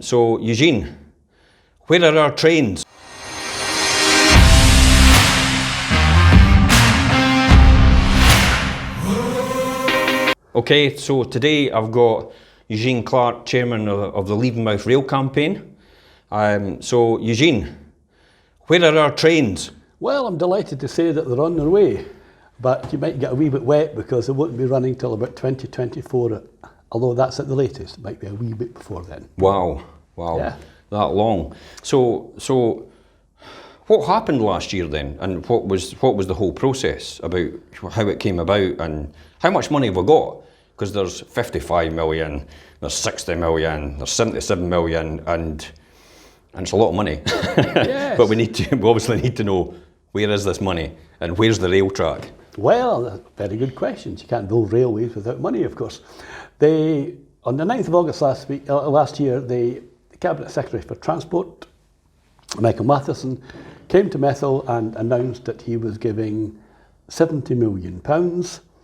So, Eugene, where are our trains? Okay, so today I've got Eugene Clarke, Chairman of the Levenmouth Rail Campaign. So, Eugene, where are our trains? Well, I'm delighted to say that they're on their way, but you might get a wee bit wet because they won't be running till about 2024, although that's at the latest. It might be a wee bit before then. Wow, Yeah. that long. So what happened last year then, and what was the whole process about how it came about, and how much money have we got? Because there's 55 million, there's 60 million, there's 77 million, and it's a lot of money. Yes. But we obviously need to know, where is this money and where's the rail track? Well, very good questions. You can't build railways without money, of course. On the 9th of August last year, the Cabinet Secretary for Transport, Michael Matheson, came to Methil and announced that he was giving £70 million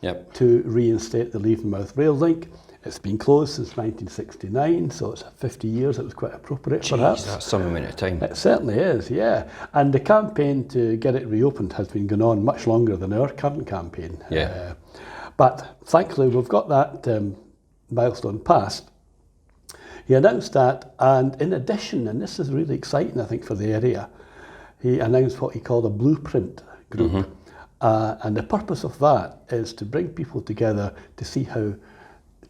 Yep. to reinstate the Levenmouth Rail Link. It's been closed since 1969, so it's 50 years. It was quite appropriate, perhaps. That's some amount of time. It certainly is, yeah. And the campaign to get it reopened has been going on much longer than our current campaign. Yeah. But thankfully, we've got that milestone passed. He announced that, and in addition, and this is really exciting, I think, for the area, he announced what he called a blueprint group. Mm-hmm. And the purpose of that is to bring people together to see how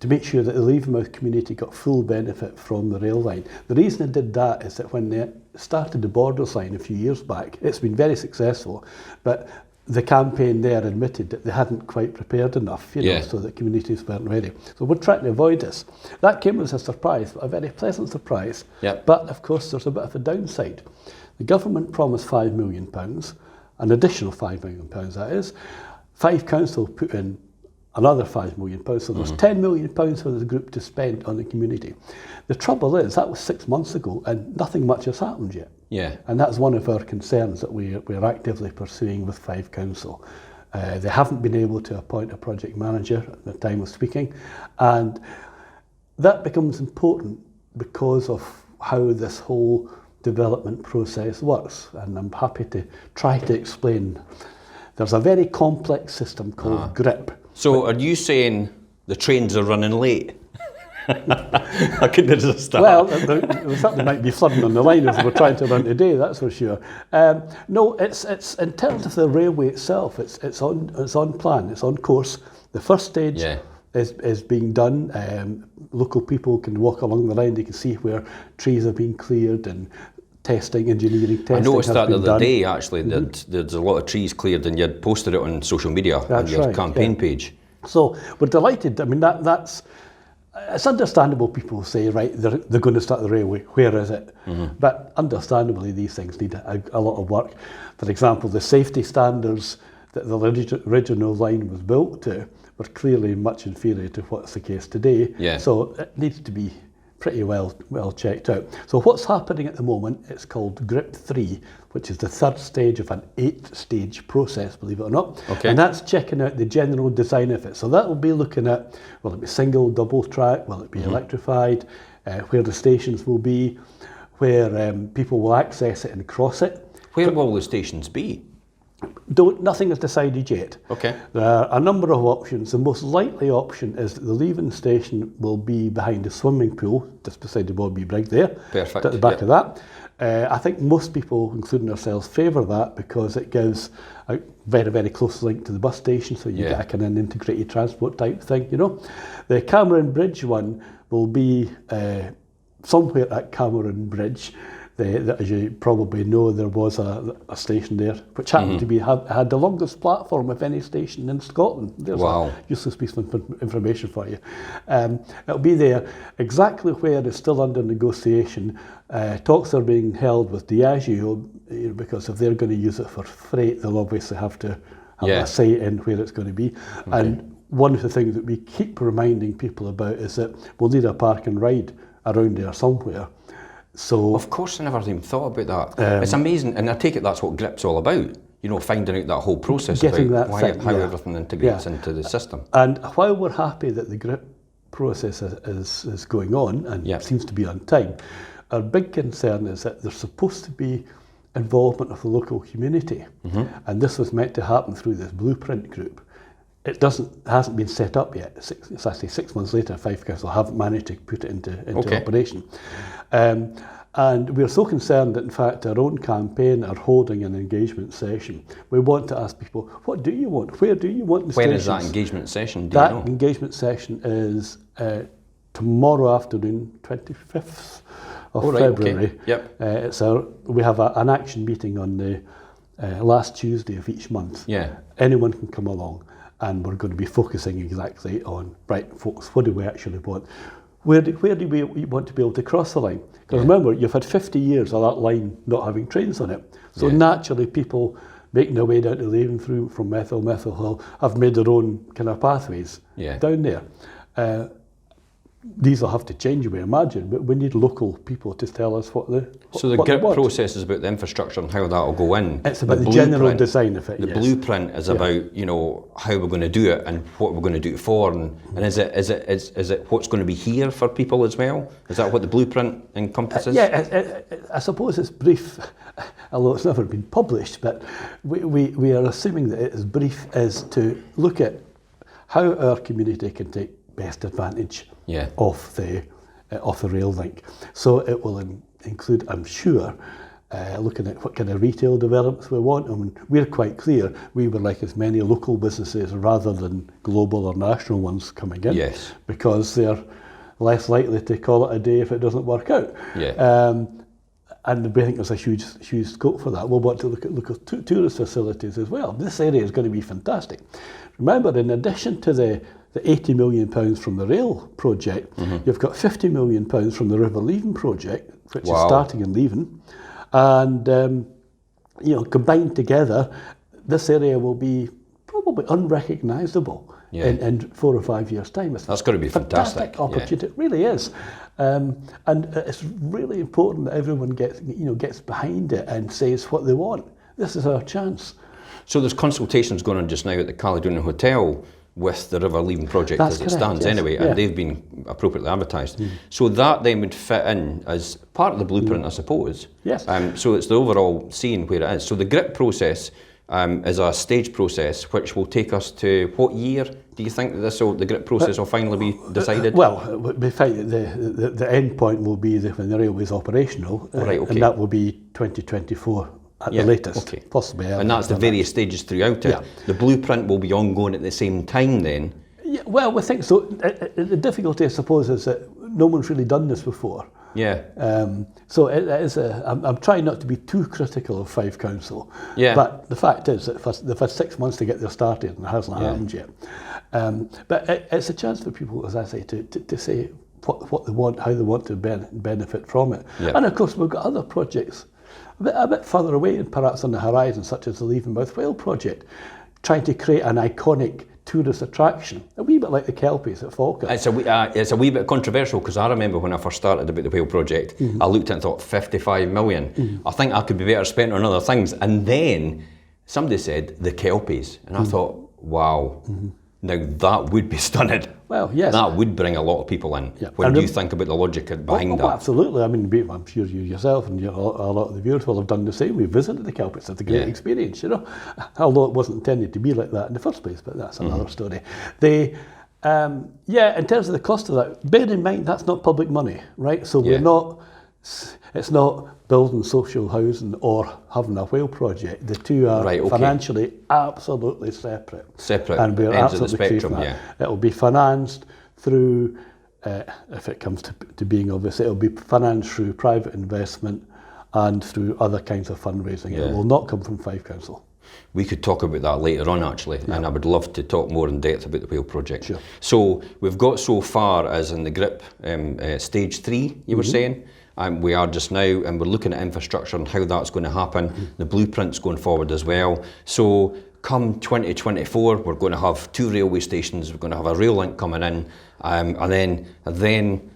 to make sure that the Levenmouth community got full benefit from the rail line. The reason I did that is that when they started the Borders line a few years back, it's been very successful, but the campaign there admitted that they hadn't quite prepared enough, so that communities weren't ready. So we're trying to avoid this. That came as a surprise, a very pleasant surprise. Yep. But of course, there's a bit of a downside. The government promised £5 million, an additional £5 million, that is. Five councils put in another £5 million, so there's £10 million for the group to spend on the community. The trouble is, that was 6 months ago and nothing much has happened yet. Yeah. And that's one of our concerns that we're actively pursuing with Five Council. They haven't been able to appoint a project manager at the time of speaking, and that becomes important because of how this whole development process works, and I'm happy to try to explain. There's a very complex system called GRIP. So are you saying the trains are running late? I couldn't resist that. Well, there certainly might be flooding on the line as we're trying to run today, that's for sure. No, it's in terms of the railway itself, it's on plan, it's on course. The first stage is being done. Local people can walk along the line, they can see where trees have been cleared, and engineering testing. I noticed that the other done. day, actually, that there's a lot of trees cleared, and you had posted it on social media on your campaign page. So we're delighted. I mean, it's understandable people say, right, they're going to start the railway, where is it? Mm-hmm. But understandably, these things need a lot of work. For example, the safety standards that the original line was built to were clearly much inferior to what's the case today. Yeah. So it needs to be pretty well checked out. So what's happening at the moment, it's called GRIP 3, which is the third stage of an 8-stage process, believe it or not. Okay. And that's checking out the general design of it. So that will be looking at, will it be single, double track, will it be electrified, where the stations will be, where people will access it and cross it. Where will the stations be? Nothing is decided yet. Okay. There are a number of options. The most likely option is that the Leven station will be behind a swimming pool, just beside the Bobby Brig there. Perfect. At the back of that. I think most people, including ourselves, favour that because it gives a very, very close link to the bus station, so you get a kind of an integrated transport type thing, The Cameron Bridge one will be somewhere at Cameron Bridge. As you probably know, there was a station there, which happened to be had the longest platform of any station in Scotland. There's a useless piece of information for you. It'll be there. Exactly where is still under negotiation. Talks are being held with Diageo, because if they're going to use it for freight, they'll obviously have to have a say in where it's going to be. Okay. And one of the things that we keep reminding people about is that we'll need a park and ride around there somewhere. So, of course, I never even thought about that. It's amazing, and I take it that's what GRIP's all about. Finding out that whole process getting about that how everything integrates into the system. And while we're happy that the GRIP process is going on and Yeah. seems to be on time. Our big concern is that there's supposed to be involvement of the local community, and this was meant to happen through this blueprint group. It hasn't been set up yet. It's actually 6 months later. Fife Council haven't managed to put it into operation. And we're so concerned that, in fact, our own campaign are holding an engagement session. We want to ask people, what do you want? Where do you want the When stations? is that engagement session? Do you That know? engagement session is tomorrow afternoon, 25th of Oh, right, okay. February. Yep. We have an action meeting on the last Tuesday of each month. Yeah. Anyone can come along, and we're going to be focusing exactly on, right, folks, what do we actually want? Where do we want to be able to cross the line? Because remember, you've had 50 years of that line not having trains on it. So naturally, people making their way down to Leven through from Methil Hill have made their own kind of pathways down there. These will have to change, we imagine, but we need local people to tell us what they want. So the GRIP process is about the infrastructure and how that will go in. It's about the general design of it. The blueprint is about, you know, how we're going to do it and what we're going to do it for, and is it what's going to be here for people as well? Is that what the blueprint encompasses? I suppose it's brief, although it's never been published, but we are assuming that it is brief as to look at how our community can take best advantage of the rail link. So it will include, I'm sure, looking at what kind of retail developments we want. I mean, we're quite clear we would like as many local businesses rather than global or national ones coming in, because they're less likely to call it a day if it doesn't work out. And we think there's a huge scope for that. We'll want to look at tourist facilities as well. This area is going to be fantastic. Remember, in addition to the £80 million from the rail project, you've got £50 million from the River Leven Project, which is starting in Leven. And, you know, combined together, this area will be probably unrecognisable in 4 or 5 years' time. That's going to be fantastic opportunity. It really is. And it's really important that everyone gets behind it and says what they want. This is our chance. So there's consultations going on just now at the Caledonian Hotel with the River Leven Project as it stands anyway, and they've been appropriately advertised. So that then would fit in as part of the blueprint, I suppose. So it's the overall seeing where it is. So the GRIP process is a stage process which will take us to what year do you think that the GRIP process will finally be decided? Well, the end point will be when the railway is operational, and that will be 2024 at the latest, possibly. And that's the various stages throughout it. The blueprint will be ongoing at the same time then? Yeah, well, we think so. The difficulty, I suppose, is that no one's really done this before. So it is I'm trying not to be too critical of Fife Council, but the fact is that they've had 6 months to get this started and it hasn't happened yet. But it's a chance for people, as I say, to say what they want, how they want to benefit from it. And of course, we've got other projects a bit further away and perhaps on the horizon, such as the Levenmouth Whale Project, trying to create an iconic tourist attraction, a wee bit like the Kelpies at Falkirk. It's a wee bit controversial, because I remember when I first started about the Whale Project, I looked at it and thought 55 million. I think I could be better spent on other things. And then somebody said the Kelpies, and I thought, wow, now that would be stunning. Well, yes. That would bring a lot of people in. When you think about the logic behind that. Absolutely. I mean, I'm sure you yourself and a lot of the viewers will have done the same. We visited the Kelpies. It's a great experience, you know. Although it wasn't intended to be like that in the first place, but that's another story. In terms of the cost of that, bear in mind that's not public money, right? So it's not building social housing or having a whale project. The two are financially absolutely separate. And we're absolutely clear on that. It will be financed through, if it comes to being obvious, it will be financed through private investment and through other kinds of fundraising. It will not come from Fife Council. We could talk about that later on, actually, and I would love to talk more in depth about the Whale Project. So we've got so far as in the GRIP stage 3, you were saying. We are just now, and we're looking at infrastructure and how that's going to happen. The blueprint's going forward as well. So come 2024, we're going to have 2 railway stations. We're going to have a rail link coming in, and then,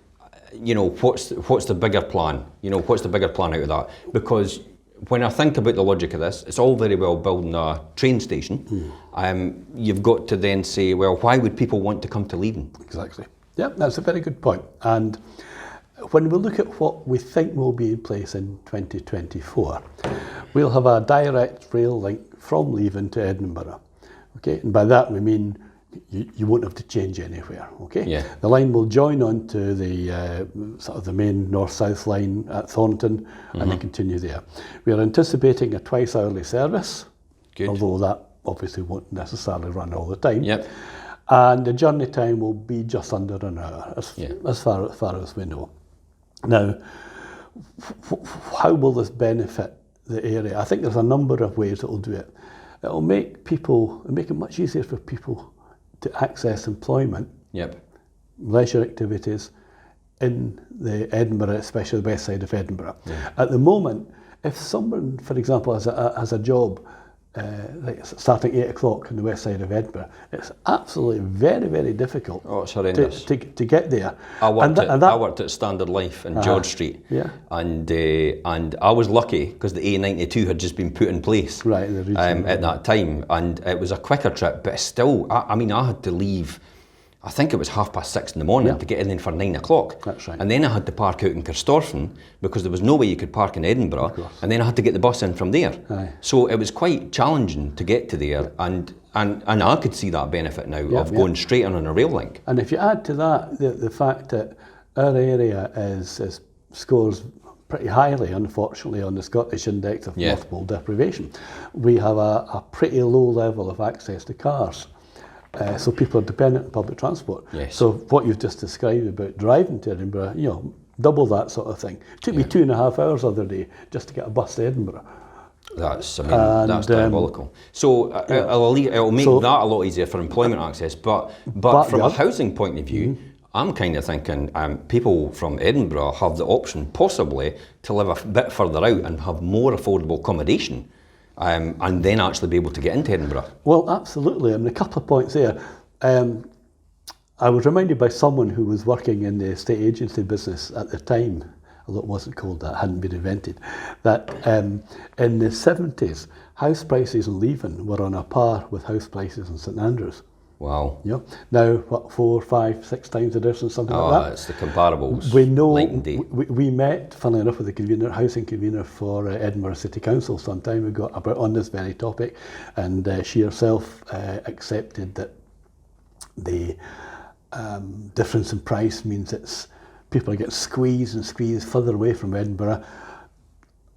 you know, what's the bigger plan? You know, what's the bigger plan out of that? Because when I think about the logic of this, it's all very well building a train station. You've got to then say, well, why would people want to come to Leven? Exactly. Yeah, that's a very good point. And when we look at what we think will be in place in 2024, we'll have a direct rail link from Leven to Edinburgh. Okay, and by that we mean you won't have to change anywhere. Okay, Yeah. the line will join on to the sort of the main north-south line at Thornton, and then continue there. We are anticipating a twice-hourly service, Good. although that obviously won't necessarily run all the time. Yep. And the journey time will be just under an hour, as far as we know. Now, how will this benefit the area? I think there's a number of ways it will do it. It will make it much easier for people to access employment, Yep. leisure activities in the Edinburgh, especially the west side of Edinburgh. At the moment, if someone, for example, has a job like starting 8 o'clock on the west side of Edinburgh, it's absolutely very, very difficult Oh, it's horrendous. to get there. I worked at Standard Life in George Street, yeah. and I was lucky because the A92 had just been put in place Right, the region, at that time, and it was a quicker trip. But still, I mean, I had to leave. I think it was 6:30 in the morning to get in for 9 o'clock. That's right. And then I had to park out in Kirstorfen because there was no way you could park in Edinburgh. And then I had to get the bus in from there. Aye. So it was quite challenging to get to there, and I could see that benefit now of going straight on a rail link. And if you add to that the fact that our area scores pretty highly, unfortunately, on the Scottish Index of Multiple Deprivation, we have a pretty low level of access to cars. So people are dependent on public transport. Yes. So what you've just described about driving to Edinburgh, double that sort of thing. It took me 2.5 hours the other day just to get a bus to Edinburgh. That's diabolical. So it'll make that a lot easier for employment access. But from a housing point of view, I'm kind of thinking people from Edinburgh have the option possibly to live a bit further out and have more affordable accommodation. And then actually be able to get into Edinburgh. Well, absolutely. I mean, a couple of points there. I was reminded by someone who was working in the estate agency business at the time, although it wasn't called that, hadn't been invented, that in the 70s, house prices in Leven were on a par with house prices in St Andrews. Wow. Yeah. Now, 4, 5, 6 times the difference, something like that. It's the comparables. We know, night and day. we met, funnily enough, with the housing convener for Edinburgh City Council some time ago on this very topic, and she herself accepted that the difference in price means people are getting squeezed further away from Edinburgh.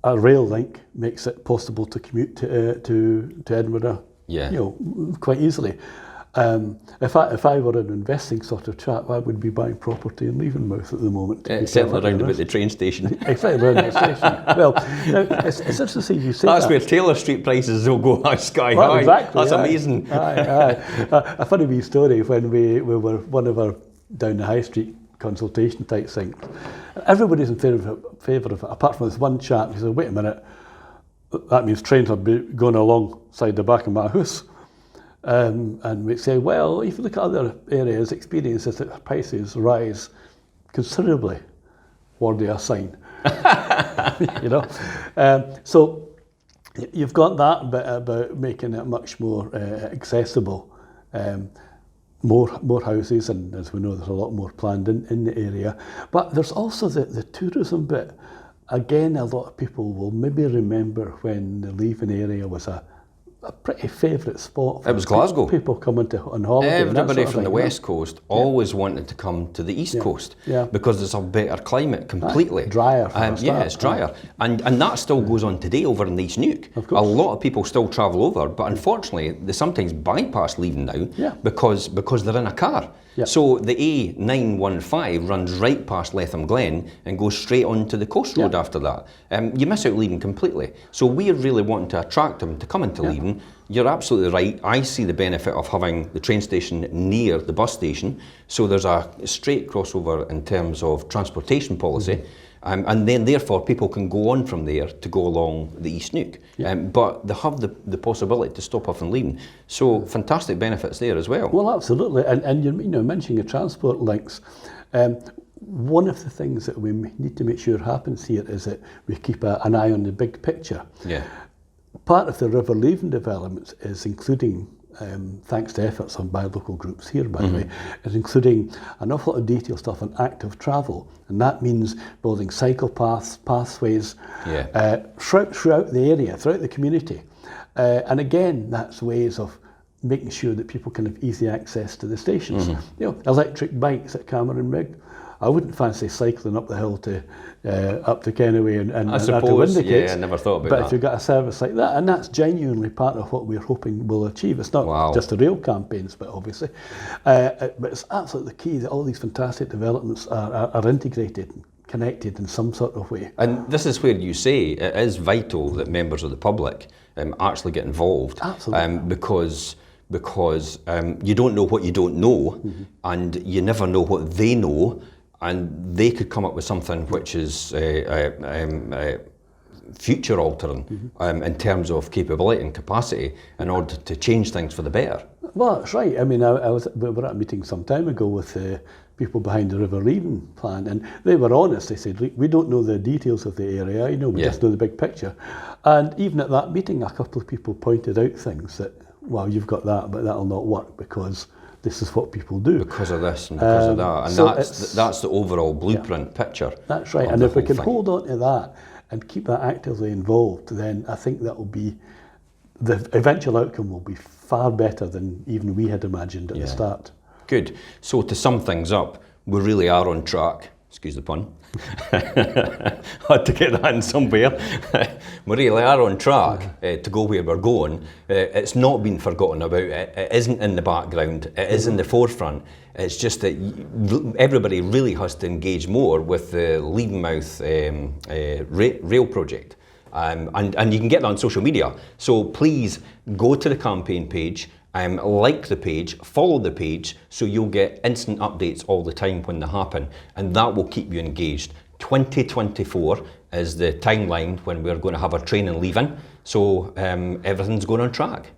A rail link makes it possible to commute to Edinburgh, quite easily. If I were an investing sort of chap, I would be buying property in Levenmouth at the moment. Except around about the train station. Except around the station. Well, now, it's interesting you say That's that. where Taylor Street prices will go sky high. Exactly, That's amazing. A funny wee story when we were one of our down the high street consultation type thing. Everybody's in favour of it, apart from this one chap. He said, "Wait a minute, that means trains are going alongside the back of my house." And we say, well, if you look at other areas, experiences that prices rise considerably where they are signed. So you've got that bit about making it much more accessible. More houses, and as we know, there's a lot more planned in the area. But there's also the tourism bit. Again, a lot of people will maybe remember when the Leven area was a pretty favourite spot for it was Glasgow. People coming on holiday. Everybody from the west coast always wanted to come to the east coast because there's a better climate completely. Drier. It's drier. And that still goes on today over in the East Neuk. Of course. A lot of people still travel over, but unfortunately they sometimes bypass Leven now because they're in a car. Yeah. So the A915 runs right past Levenmouth Glen and goes straight onto the coast road after that. You miss out Leven completely. So we're really wanting to attract them to come into Leven. You're absolutely right. I see the benefit of having the train station near the bus station. So there's a straight crossover in terms of transportation policy. And then therefore people can go on from there to go along the East Neuk. But they have the possibility to stop off in Leven. So fantastic benefits there as well. Well, absolutely. And you mentioning the transport links. One of the things that we need to make sure happens here is that we keep an eye on the big picture. Yeah. Part of the River Leven developments is including thanks to efforts on by local groups here, by the way, is including an awful lot of detailed stuff on active travel. And that means building cycle paths, pathways throughout the area, throughout the community. And again, that's ways of making sure that people can have easy access to the stations. You know, electric bikes at Cameron Rig. I wouldn't fancy cycling up the hill to up to Kennoway and I suppose, to Windicates. I never thought about but that. if you've got a service like that, and that's genuinely part of what we're hoping we'll achieve. It's not just the rail campaigns, but obviously. But it's absolutely key that all these fantastic developments are integrated, connected in some sort of way. And this is where you say it is vital that members of the public actually get involved. Absolutely. Because you don't know what you don't know, and you never know what they know, and they could come up with something which is future altering in terms of capability and capacity in order to change things for the better. Well, that's right. I mean, we were at a meeting some time ago with people behind the River Leven plan, and they were honest. They said, we don't know the details of the area, you know, we just know the big picture. And even at that meeting, a couple of people pointed out things that, well, you've got that, but that'll not work because this is what people do. Because of this and because of that. And so that's the overall blueprint picture. That's right. And if we can hold on to that and keep that actively involved, then I think that will be, the eventual outcome will be far better than even we had imagined at the start. Good. So to sum things up, we really are on track. Excuse the pun. Had to get that in somewhere. We really are on track to go where we're going. It's not been forgotten about. It isn't in the background. It is in the forefront. It's just that everybody really has to engage more with the Levenmouth Rail Project. And you can get that on social media. So please go to the campaign page, like the page, follow the page, so you'll get instant updates all the time when they happen, and that will keep you engaged. 2024 is the timeline when we're going to have our train in Leven, so everything's going on track.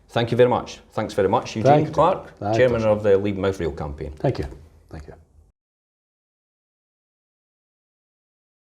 Thank you very much. Thanks very much, Eugene Clarke, Chairman of the Levenmouth Rail Campaign. Thank you.